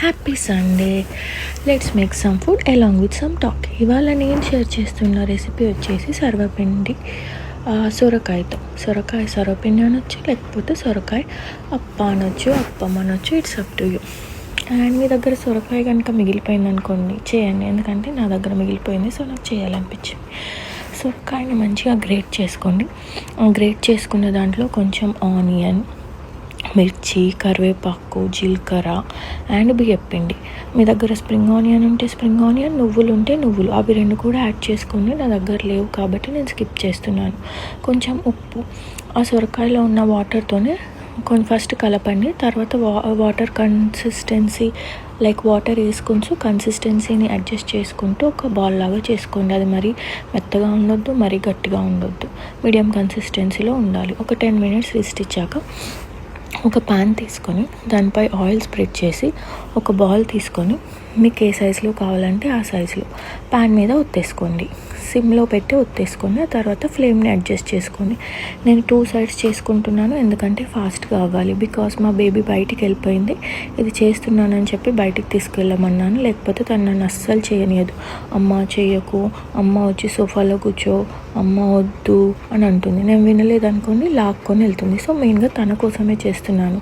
Happy Sunday. Let's make some food along with some talk. ఇవాళ నేను share చేస్తున్న recipe వచ్చేసి సర్వపిండి సొరకాయతో. సొరపిండి అనొచ్చు, లేకపోతే సొరకాయ అప్ప అనొచ్చు, అప్పం అనొచ్చు. It's up to you. And మీ దగ్గర సొరకాయ కనుక మిగిలిపోయింది అనుకోండి, చేయండి. ఎందుకంటే నా దగ్గర మిగిలిపోయింది, సో నాకు చేయాలనిపించింది. సొరకాయని మంచిగా గ్రేట్ చేసుకోండి. గ్రేట్ చేసుకున్న దాంట్లో కొంచెం ఆనియన్, మిర్చి, కరివేపాకు, జీలకర్ర అండ్ బియ్యపిండి. మీ దగ్గర స్ప్రింగ్ ఆనియన్ ఉంటే స్ప్రింగ్ ఆనియన్, నువ్వులు ఉంటే నువ్వులు, అవి రెండు కూడా యాడ్ చేసుకొని. నా దగ్గర లేవు కాబట్టి నేను స్కిప్ చేస్తున్నాను. కొంచెం ఉప్పు, ఆ సొరకాయలో ఉన్న వాటర్తోనే ఫస్ట్ కలపండి. తర్వాత వాటర్ కన్సిస్టెన్సీ, లైక్ వాటర్ వేసుకుంటూ కన్సిస్టెన్సీని అడ్జస్ట్ చేసుకుంటూ ఒక బాల్ లాగా చేసుకోండి. అది మరీ మెత్తగా ఉండొద్దు, మరీ గట్టిగా ఉండొద్దు, మీడియం కన్సిస్టెన్సీలో ఉండాలి. ఒక 10 minutes రెస్ట్ ఇచ్చాక ఒక ప్యాన్ తీసుకొని దానిపై ఆయిల్ స్ప్రెడ్ చేసి ఒక బాల్ తీసుకొని మీకు ఏ సైజులో కావాలంటే ఆ సైజులో ప్యాన్ మీద ఒత్తేసుకోండి. సిమ్లో పెట్టి ఒత్తేసుకొని ఆ తర్వాత ఫ్లేమ్ని అడ్జస్ట్ చేసుకోండి. నేను 2 sides చేసుకుంటున్నాను, ఎందుకంటే ఫాస్ట్గా అవ్వాలి. బికాస్ మా బేబీ బయటికి వెళ్ళిపోయింది. ఇది చేస్తున్నానని చెప్పి బయటికి తీసుకెళ్ళమన్నాను, లేకపోతే తను నన్ను అస్సలు చేయనియదు. అమ్మ చేయకు, అమ్మ వచ్చి సోఫాలో కూర్చో, అమ్మ వద్దు అని అంటుంది. నేను వినలేదనుకోండి, లాక్కొని వెళ్తుంది. సో మెయిన్గా తన కోసమే చేస్తున్నాను.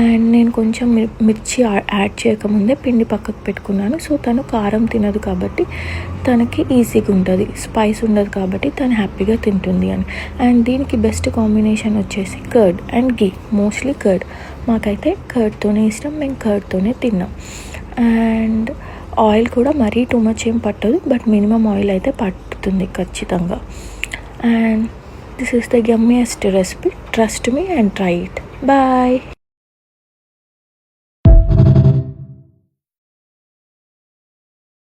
అండ్ నేను కొంచెం మిర్చి యాడ్ చేయకముందే పిండి పక్కకు పెట్టుకున్నాను. సో తను కారం తినదు కాబట్టి తనకి ఈజీగా ఉంటుంది, స్పైస్ ఉండదు కాబట్టి తను హ్యాపీగా తింటుంది అని. అండ్ దీనికి బెస్ట్ కాంబినేషన్ వచ్చేసి curd and ghee. Mostly curd, మాకైతే కర్డ్తోనే ఇష్టం, మేము కర్డ్తోనే తిన్నాం. అండ్ ఆయిల్ కూడా మరీ టూ మచ్ ఏం పట్టదు, బట్ మినిమం ఆయిల్ అయితే పట్టుతుంది ఖచ్చితంగా. And this is the yummiest recipe. Trust me and try it. Bye.